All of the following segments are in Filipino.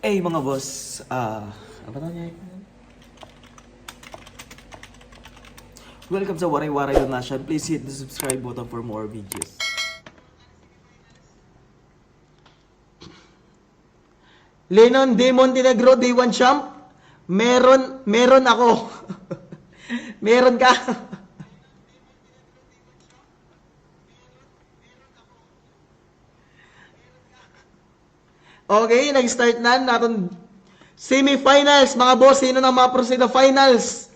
Mga boss, apa namanya? Welcome sa Waray Waray Donation. Please hit the subscribe button for more videos. Lennon de Montenegro, Day 1 champ. Meron ako. Meron ka. Okay, nag-start na natin semi-finals. Mga boss, sino na ma-proceed na finals?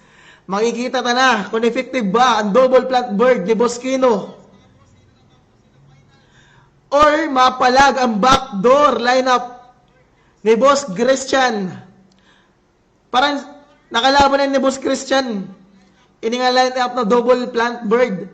Makikita ta na kung effective ba ang double plant bird ni Boss Kino. Or mapalag ang backdoor lineup ni Boss Christian. Parang nakalaban na ni Boss Christian. Ini nga lineup na double plant bird.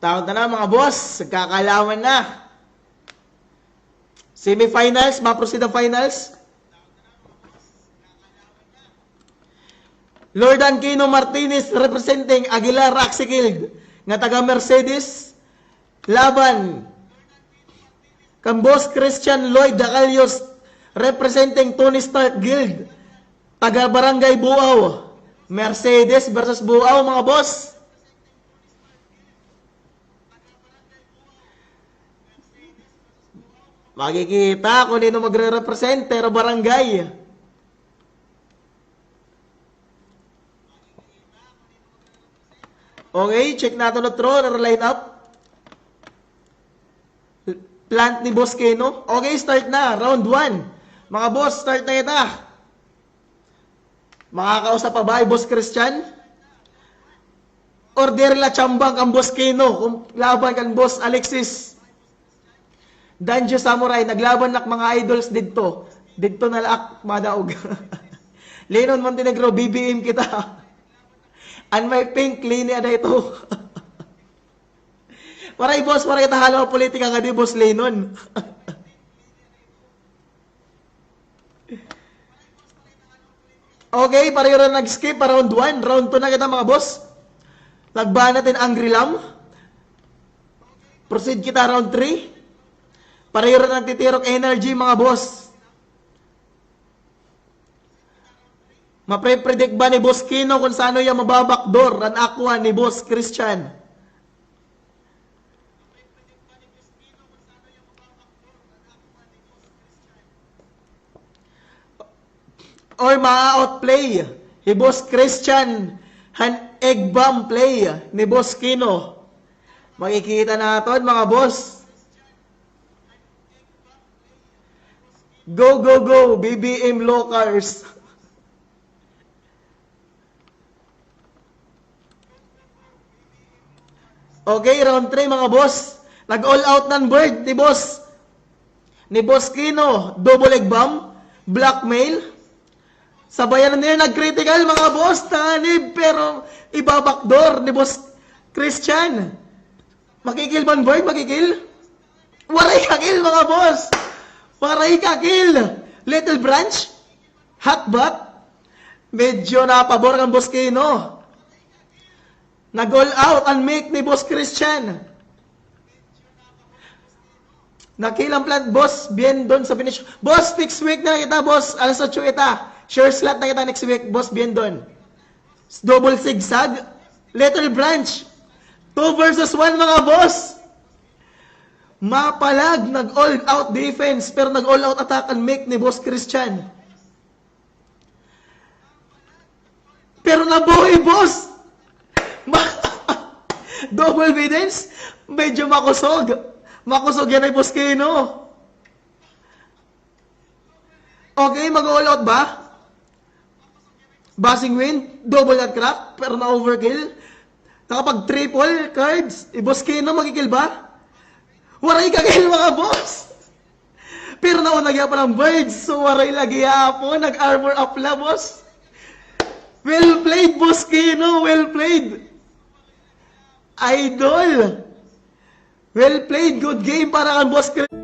Taon na mga boss, kakalaman na. Semi-finals, ma-proceed ang finals. Lordan Kino Martinez representing Aguilar Raxikild nga taga Mercedes. Laban kang Boss Christian Lloyd Dacalios representing Tony Stark Guild taga Barangay Buaw. Mercedes versus Buaw mga boss. Makikita kung nino magre-represent pero barangay. Okay, check natin na throw na line up. Plant ni Boss Keno. Okay, start na. Round 1. Mga boss, start na ita. Makakausap pa ba ay Boss Christian? Order la chambang ang Boss Keno. Kung laban kan Boss Alexis Danjo Samurai, naglaban nak mga idols dito. Dito na laak, madaog. Lennon Montenegro, BBM kita. And my pink linya na ito. Maray boss, maray tahalo politika nga di Boss Lennon. Okay, pareho na nag-skip pa round 1. Round 2 na kita mga boss. Lagban natin Angry Lam. Proceed kita round 3. Pareho na nagtitirok energy mga boss. Mapre-predict ba ni Boss Kino kung saan yung mababakdoor ang aqua ni Boss Christian? Or ma-outplay ni Boss Christian han egg bomb play ni Boss Kino? Makikita natin mga boss. Go, go, go, BBM Locars. Okay, round 3 mga boss. Nag-all out ng bird ni Boss Kino. Double egg bomb. Blackmail. Sabayan na nila nag-critical mga boss. Tanib, pero ibabakdoor ni Boss Christian. Makikil ba ang bird? Makikil? Waray kakil mga boss. Waray kakil. Little Branch. Hotbot. Medyo napabor ang Boss Kino. Nag-all out and make ni Boss Christian. Nakilang plant, boss. Bien doon sa finish. Boss, next week na kita, boss. Alas 8 kita. Sure slot na kita next week, boss. Bien doon. Double zigzag. Little Branch. 2 versus 1 mga boss. Mapalag, nag-all out defense, pero nag-all out attack and make ni Boss Christian. Pero nabuhay, boss! Double evidence, medyo makusog. Makusog yan ay Boss Kino. Okay, mag-all out ba? Basing win, double that crack, pero na-overkill. Nakapag triple cards, Boss Kino magkikill ba? Waray kagil mga boss. Pero nauna pa ng birds. So waray lagi po. Nag-armor up la boss. Well played Boss Kino. Well played. Idol. Well played. Good game para kang Boss Kino.